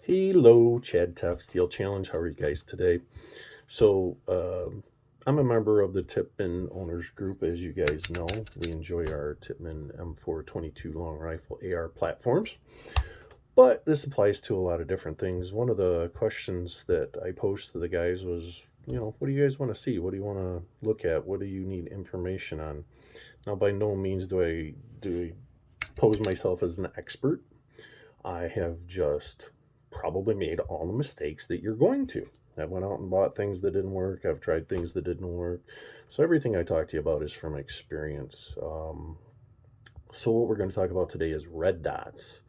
Hello, Chad Tough Steel Challenge. How are you guys today? So, I'm a member of the Tippmann Owners Group. As you guys know, we enjoy our Tippmann M422 long rifle AR platforms. But this applies to a lot of different things. One of the questions that I posed to the guys was, what do you guys want to see? What do you want to look at? What do you need information on? Now, by no means do I pose myself as an expert. I have just probably made all the mistakes that you're going to. I went out and bought things that didn't work. I've tried things that didn't work. So everything I talk to you about is from experience. So what we're going to talk about today is red dots.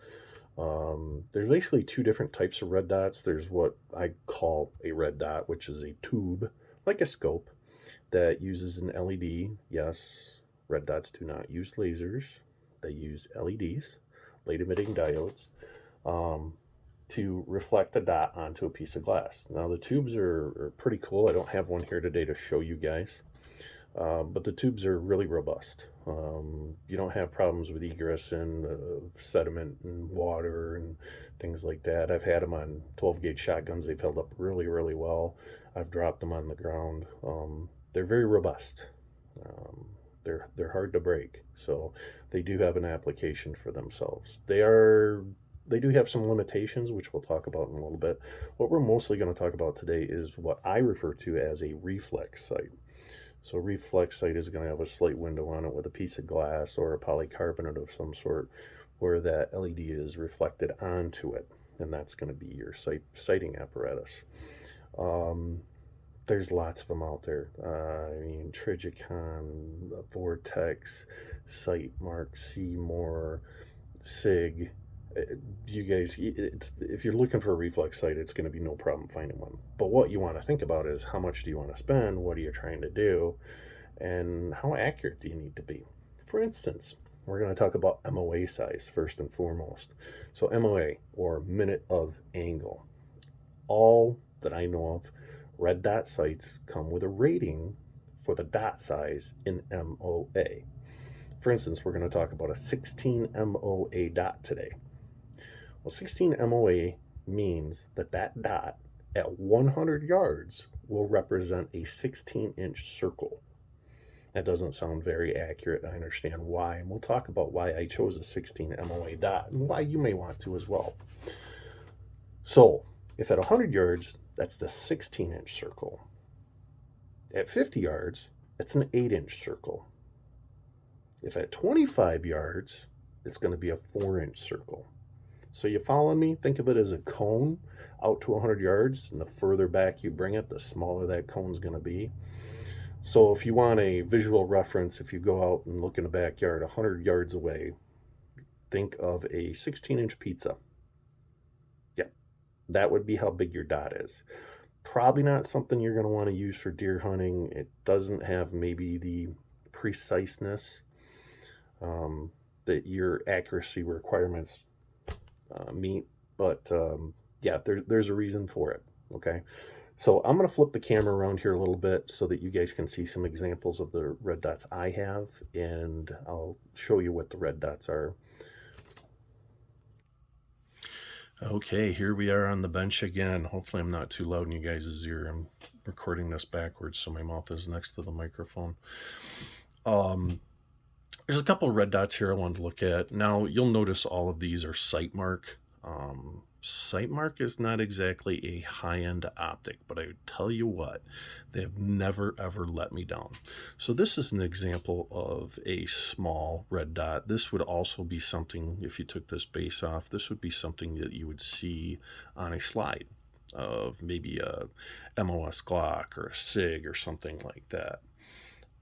There's basically two different types of red dots. There's what I call a red dot, which is a tube, like a scope, that uses an LED. Yes, red dots do not use lasers. They use LEDs, light emitting diodes, um, to reflect the dot onto a piece of glass. Now the tubes are pretty cool. I don't have one here today to show you guys, but the tubes are really robust. You don't have problems with egress and sediment and water and things like that. I've had them on 12 gauge shotguns. They've held up really, really well. I've dropped them on the ground. They're very robust. Um, they're hard to break, so they do have an application for themselves. They do have some limitations, which we'll talk about in a little bit. What we're mostly going to talk about today is what I refer to as a reflex sight. So, a reflex sight is going to have a slight window on it with a piece of glass or a polycarbonate of some sort where that LED is reflected onto it, and that's going to be your sighting apparatus. Um, there's lots of them out there. Trigicon, Vortex, Sightmark, Seymour, Sig. You guys, if you're looking for a reflex sight, it's going to be no problem finding one. But what you want to think about is how much do you want to spend? What are you trying to do? And how accurate do you need to be? For instance, we're going to talk about MOA size first and foremost. So, MOA, or minute of angle. All that I know of, red dot sights come with a rating for the dot size in MOA. For instance, we're going to talk about a 16 MOA dot today. Well, 16 MOA means that dot at 100 yards will represent a 16-inch circle. That doesn't sound very accurate. I understand why, and we'll talk about why I chose a 16 MOA dot and why you may want to as well. So, if at 100 yards, that's the 16-inch circle. At 50 yards, it's an 8-inch circle. If at 25 yards, it's going to be a 4-inch circle. So you following me? Think of it as a cone out to 100 yards, and the further back you bring it, the smaller that cone's going to be. So if you want a visual reference, if you go out and look in the backyard 100 yards away, think of a 16-inch pizza. Yeah, that would be how big your dot is. Probably not something you're going to want to use for deer hunting. It doesn't have maybe the preciseness that your accuracy requirements meet, but yeah, there's a reason for it. Okay, so I'm going to flip the camera around here a little bit so that you guys can see some examples of the red dots I have, and I'll show you what the red dots are. Okay, here we are on the bench again. Hopefully I'm not too loud in you guys' ear. I'm recording this backwards, so my mouth is next to the microphone. There's a couple of red dots here I wanted to look at. Now, you'll notice all of these are Sightmark. Sightmark is not exactly a high-end optic, but I tell you what, they have never, ever let me down. So this is an example of a small red dot. This would also be something, if you took this base off, this would be something that you would see on a slide of maybe a MOS Glock or a SIG or something like that.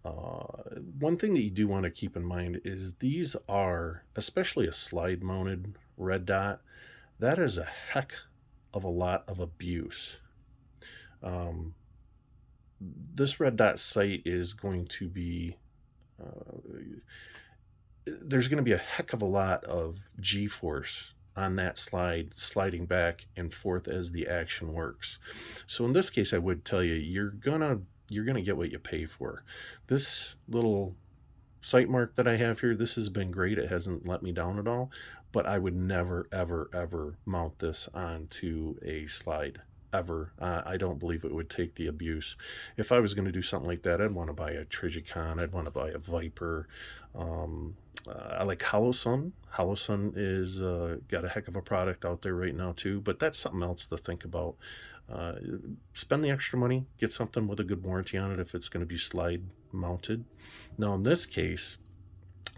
One thing that you do want to keep in mind is these are, especially a slide mounted red dot, that is a heck of a lot of abuse. This red dot sight is going to be, there's going to be a heck of a lot of G-force on that sliding back and forth as the action works. So in this case, I would tell you, you're gonna get what you pay for. This little Sightmark that I have here, this has been great. It hasn't let me down at all. but I would never, ever, ever mount this onto a slide. Ever. I don't believe it would take the abuse. If I was going to do something like that, I'd want to buy a Trigicon. I'd want to buy a Viper. I like Hollow Sun. Hollow Sun is got a heck of a product out there right now too, but that's something else to think about. Uh, Spend the extra money, get something with a good warranty on it if it's going to be slide mounted. Now in this case,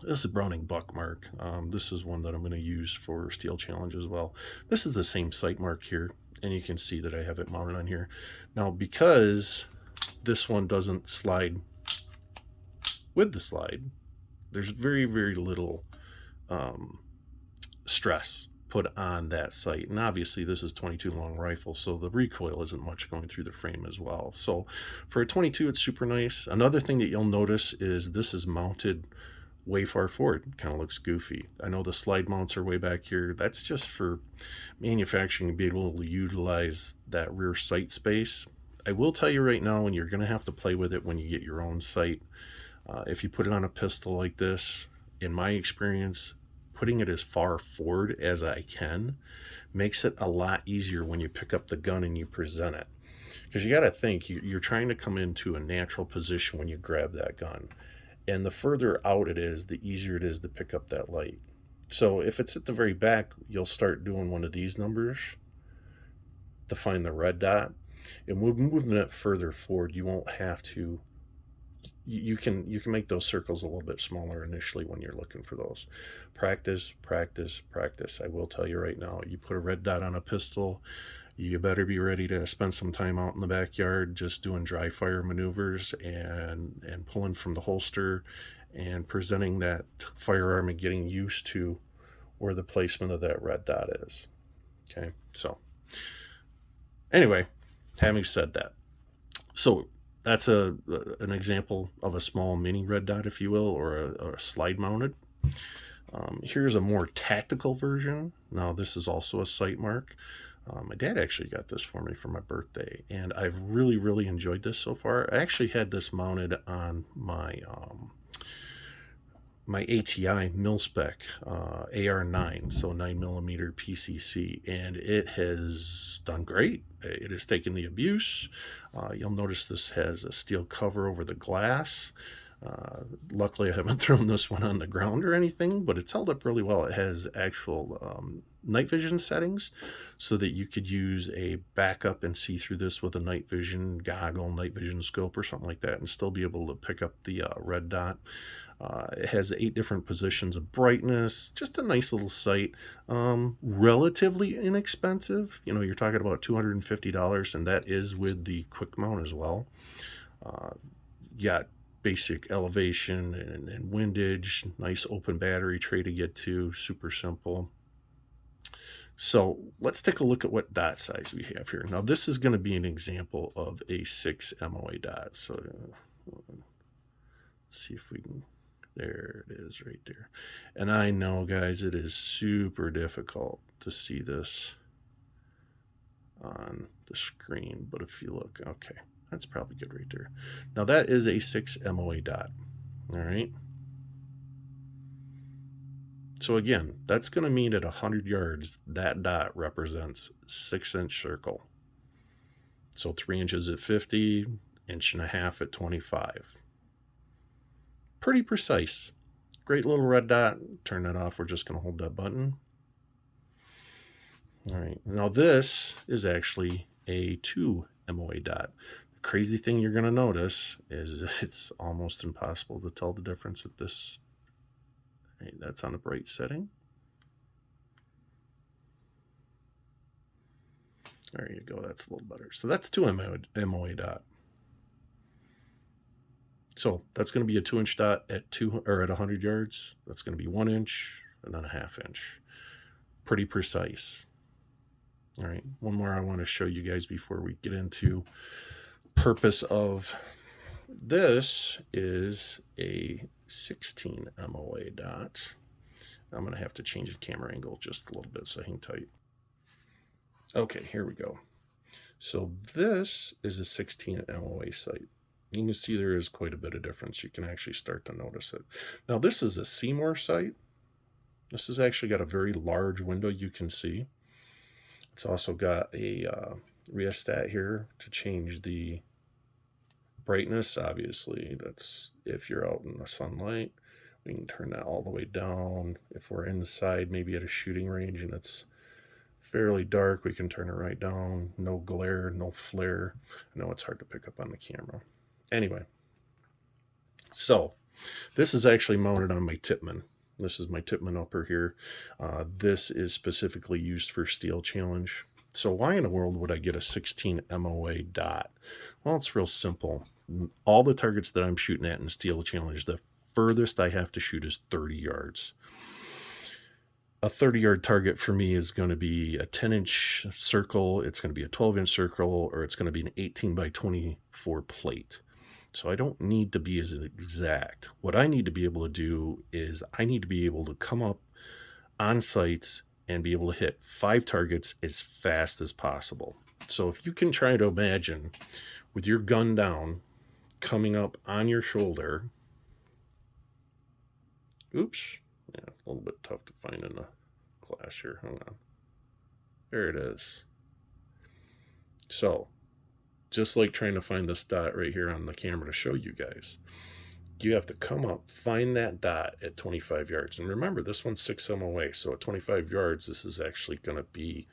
this is Browning Buckmark. This is one that I'm going to use for Steel Challenge as well. This is the same sight mark here, and you can see that I have it mounted on here. Now, because this one doesn't slide with the slide, there's very, very little stress put on that sight. And obviously this is 22 long rifle, so the recoil isn't much going through the frame as well. So for a 22, it's super nice. Another thing that you'll notice is this is mounted way far forward. It kind of looks goofy. I know the slide mounts are way back here. That's just for manufacturing to be able to utilize that rear sight space. I will tell you right now, and you're going to have to play with it when you get your own sight. If you put it on a pistol like this, in my experience, putting it as far forward as I can makes it a lot easier when you pick up the gun and you present it. Because you got to think, you're trying to come into a natural position when you grab that gun. And the further out it is, the easier it is to pick up that light. So if it's at the very back, you'll start doing one of these numbers to find the red dot. And moving it further forward, you won't have to. You can make those circles a little bit smaller initially when you're looking for those. Practice, practice, practice. I will tell you right now, you put a red dot on a pistol, you better be ready to spend some time out in the backyard just doing dry fire maneuvers and pulling from the holster and presenting that firearm and getting used to where the placement of that red dot is. Okay, so anyway, having said that, so that's an example of a small mini red dot, if you will, or a slide mounted. Here's a more tactical version. Now this is also a sight mark. My dad actually got this for me for my birthday, and I've really, really enjoyed this so far. I actually had this mounted on my my ATI mil-spec AR9, so 9mm PCC, and it has done great. It has taken the abuse. You'll notice this has a steel cover over the glass. Luckily, I haven't thrown this one on the ground or anything, but it's held up really well. It has actual night vision settings so that you could use a backup and see through this with a night vision goggle, night vision scope or something like that, and still be able to pick up the red dot. It has 8 different positions of brightness, just a nice little sight, relatively inexpensive. You know, you're talking about $250, and that is with the quick mount as well. Got basic elevation and windage, nice open battery tray to get to, super simple. So let's take a look at what dot size we have here. Now this is going to be an example of a 6 MOA dot. So let's see if we can, there it is right there. And I know, guys, it is super difficult to see this on the screen, but if you look, okay, that's probably good right there. Now that is a 6 MOA dot. All right. So again, that's going to mean at 100 yards, that dot represents 6-inch circle. So 3 inches at 50, 1.5 inches at 25. Pretty precise. Great little red dot. Turn that off. We're just going to hold that button. All right. Now this is actually a 2 MOA dot. The crazy thing you're going to notice is it's almost impossible to tell the difference at this. Right, that's on a bright setting. There you go. That's a little better. So that's 2 MOA dot. So that's going to be a 2-inch dot at 100 yards. That's going to be 1 inch and then a 1/2 inch. Pretty precise. All right. One more I want to show you guys before we get into purpose of this is a 16 MOA dot. I'm going to have to change the camera angle just a little bit so I can tell you. Okay, here we go. So this is a 16 MOA sight. You can see there is quite a bit of difference. You can actually start to notice it. Now this is a Seymour sight. This has actually got a very large window you can see. It's also got a rheostat here to change the brightness. Obviously, that's if you're out in the sunlight. We can turn that all the way down. If we're inside, maybe at a shooting range and it's fairly dark, we can turn it right down. No glare, no flare. I know it's hard to pick up on the camera. Anyway, so this is actually mounted on my Tipman. This is my Tipman upper here. This is specifically used for Steel Challenge. So why in the world would I get a 16 MOA dot? Well, it's real simple. All the targets that I'm shooting at in Steel Challenge, the furthest I have to shoot is 30 yards. A 30-yard target for me is going to be a 10-inch circle, it's going to be a 12-inch circle, or it's going to be an 18 by 24 plate. So I don't need to be as exact. What I need to be able to do is I need to be able to come up on sites and be able to hit 5 targets as fast as possible. So if you can try to imagine with your gun down, coming up on your shoulder. Oops. Yeah, a little bit tough to find in the class here. Hang on. There it is. So, just like trying to find this dot right here on the camera to show you guys, you have to come up, find that dot at 25 yards. And remember, this one's 6 MOA. So at 25 yards, this is actually going to be,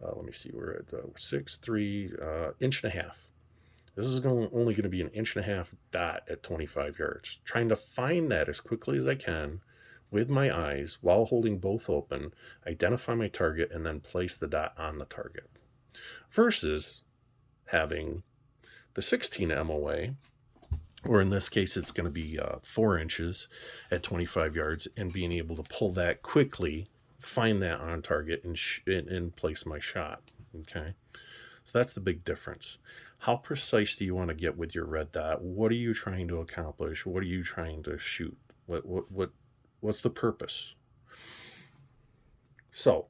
let me see, we're at 6'3", inch and a half. This is only going to be an inch and a half dot at 25 yards. Trying to find that as quickly as I can with my eyes while holding both open, identify my target, and then place the dot on the target. Versus having the 16 MOA, or in this case, it's going to be 4 inches at 25 yards, and being able to pull that quickly, find that on target, and place my shot. Okay, so that's the big difference. How precise do you want to get with your red dot? What are you trying to accomplish? What are you trying to shoot? What's the purpose? So,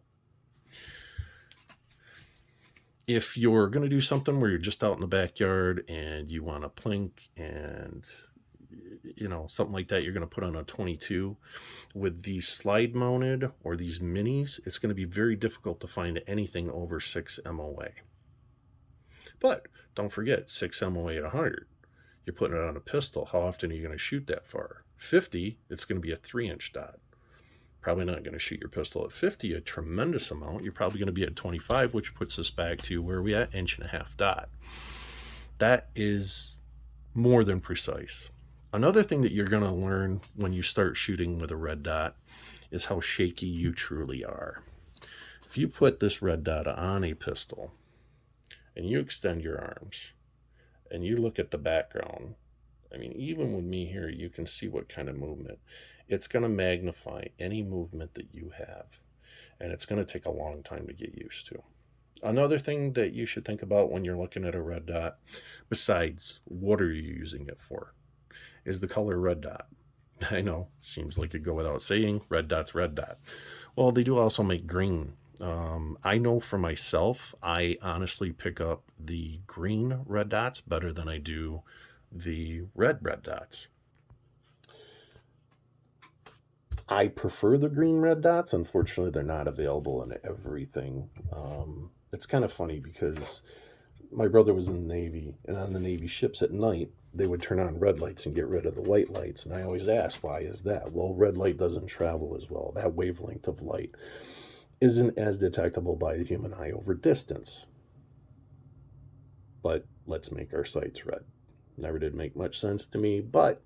if you're going to do something where you're just out in the backyard and you want to plink and, you know, something like that, you're going to put on a 22. With these slide mounted or these minis, it's going to be very difficult to find anything over 6 MOA. But don't forget, 6 MOA at 100. You're putting it on a pistol. How often are you going to shoot that far? 50, it's going to be a 3-inch dot. Probably not going to shoot your pistol at 50 a tremendous amount. You're probably going to be at 25, which puts us back to where we at, inch and a half dot. That is more than precise. Another thing that you're going to learn when you start shooting with a red dot is how shaky you truly are. If you put this red dot on a pistol and you extend your arms and you look at the background, I mean, even with me here, you can see what kind of movement. It's going to magnify any movement that you have, and it's going to take a long time to get used to. Another thing that you should think about when you're looking at a red dot, besides what are you using it for, is the color red dot. I know, seems like it go without saying, red dot's red dot. Well, they do also make green. I know for myself, I honestly pick up the green red dots better than I do the red dots. I prefer the green red dots. Unfortunately, they're not available in everything. It's kind of funny because my brother was in the Navy, and on the Navy ships at night, they would turn on red lights and get rid of the white lights. And I always ask, why is that? Well, red light doesn't travel as well. That wavelength of light isn't as detectable by the human eye over distance. But let's make our sights red. Never did make much sense to me, but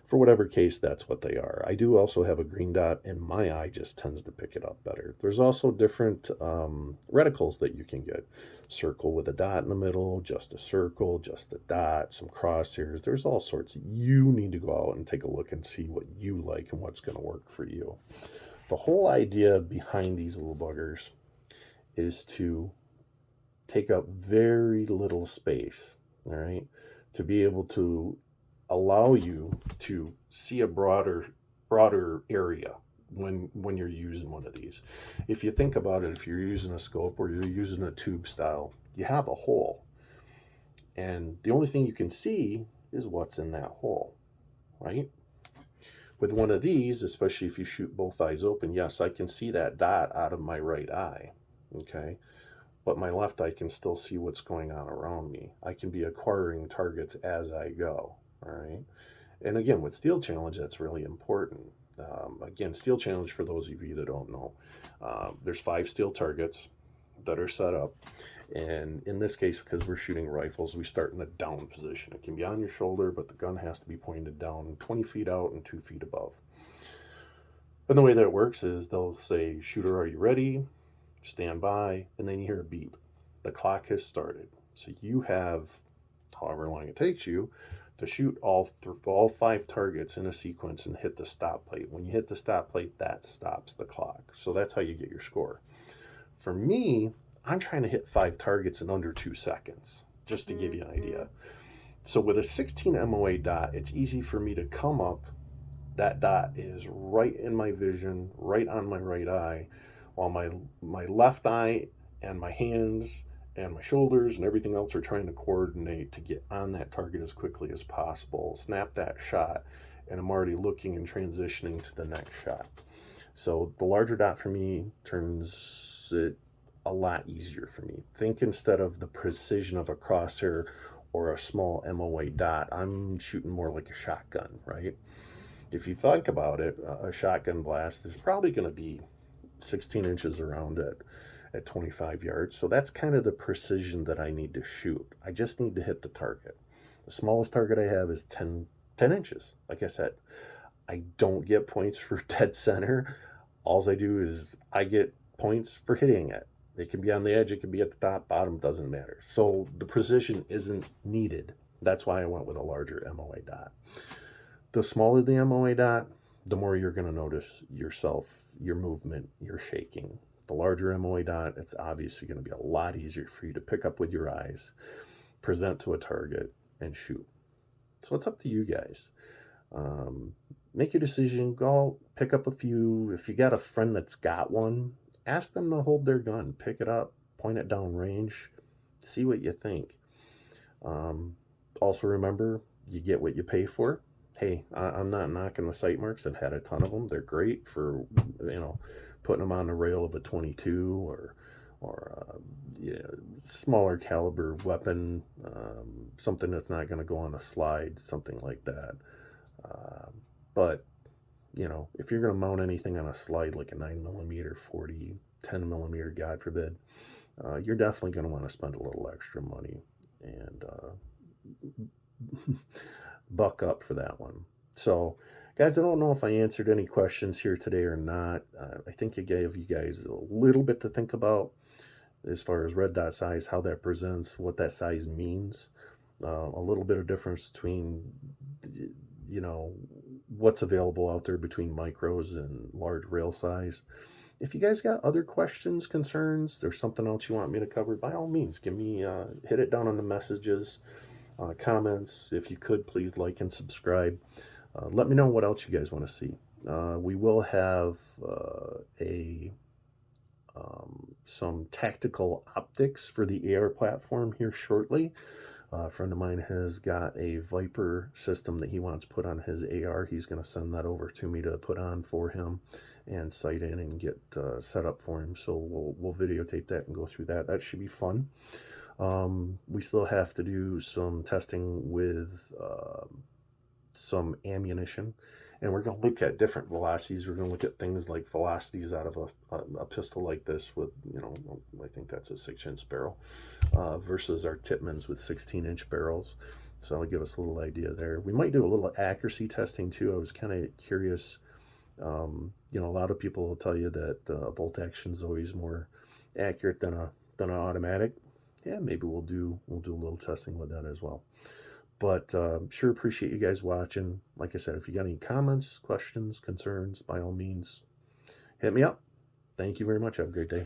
for whatever case, that's what they are. I do also have a green dot, and my eye just tends to pick it up better. There's also different reticles that you can get. Circle with a dot in the middle, just a circle, just a dot, some crosshairs. There's all sorts. You need to go out and take a look and see what you like and what's going to work for you. The whole idea behind these little buggers is to take up very little space, all right, to be able to allow you to see a broader area when you're using one of these. If you think about it, if you're using a scope or you're using a tube style, you have a hole, and the only thing you can see is what's in that hole, right? With one of these, especially if you shoot both eyes open, yes, I can see that dot out of my right eye, okay? But my left eye can still see what's going on around me. I can be acquiring targets as I go, all right? And again, with Steel Challenge, that's really important. Again, Steel Challenge, for those of you that don't know, there's 5 steel targets that are set up. And in this case, because we're shooting rifles, we start in a down position. It can be on your shoulder, but the gun has to be pointed down 20 feet out and 2 feet above. And the way that it works is they'll say, shooter, are you ready? Stand by. And then you hear a beep. The clock has started. So you have however long it takes you to shoot all 5 targets in a sequence and hit the stop plate. When you hit the stop plate, that stops the clock. So that's how you get your score. For me, I'm trying to hit 5 targets in under 2 seconds, just to give you an idea. So with a 16 MOA dot, it's easy for me to come up. That dot is right in my vision, right on my right eye, while my left eye and my hands and my shoulders and everything else are trying to coordinate to get on that target as quickly as possible, snap that shot, and I'm already looking and transitioning to the next shot. So the larger dot for me turns it a lot easier for me. Think instead of the precision of a crosshair or a small MOA dot, I'm shooting more like a shotgun, right? If you think about it, a shotgun blast is probably going to be 16 inches around it at 25 yards. So that's kind of the precision that I need to shoot. I just need to hit the target. The smallest target I have is 10 inches. Like I said, I don't get points for dead center. All I do is I get points for hitting it. It can be on the edge, it can be at the top, bottom, doesn't matter. So the precision isn't needed. That's why I went with a larger MOA dot. The smaller the MOA dot, the more you're going to notice yourself, your movement, your shaking. The larger MOA dot, it's obviously going to be a lot easier for you to pick up with your eyes, present to a target, and shoot. So it's up to you guys. Make your decision. Go pick up a few. If you got a friend that's got one, ask them to hold their gun. Pick it up, point it down range, see what you think. Also remember, you get what you pay for. Hey, I'm not knocking the sight marks. I've had a ton of them. They're great for, putting them on the rail of a 22 or smaller caliber weapon, something that's not going to go on a slide, something like that. But if you're going to mount anything on a slide like a 9mm, 40, 10mm, God forbid, you're definitely going to want to spend a little extra money and buck up for that one. So, guys, I don't know if I answered any questions here today or not. I think I gave you guys a little bit to think about as far as red dot size, how that presents, what that size means, a little bit of difference between, what's available out there between micros and large rail size. If you guys got other questions, concerns, there's something else you want me to cover, by all means, give me, hit it down on the messages, comments. If you could, please like and subscribe. Let me know what else you guys want to see. We will have some tactical optics for the AR platform here shortly. A friend of mine has got a Viper system that he wants put on his AR. He's going to send that over to me to put on for him and sight in and get set up for him. So we'll videotape that and go through that. That should be fun. We still have to do some testing with some ammunition, and we're going to look at different velocities. We're going to look at things like velocities out of a pistol like this with, I think that's a 6-inch barrel versus our Tippmans with 16-inch barrels. So it'll give us a little idea there. We might do a little accuracy testing too. I was kind of curious. A lot of people will tell you that a bolt action is always more accurate than an automatic. Yeah, maybe we'll do a little testing with that as well. But sure appreciate you guys watching. Like I said, if you got any comments, questions, concerns, by all means, hit me up. Thank you very much. Have a great day.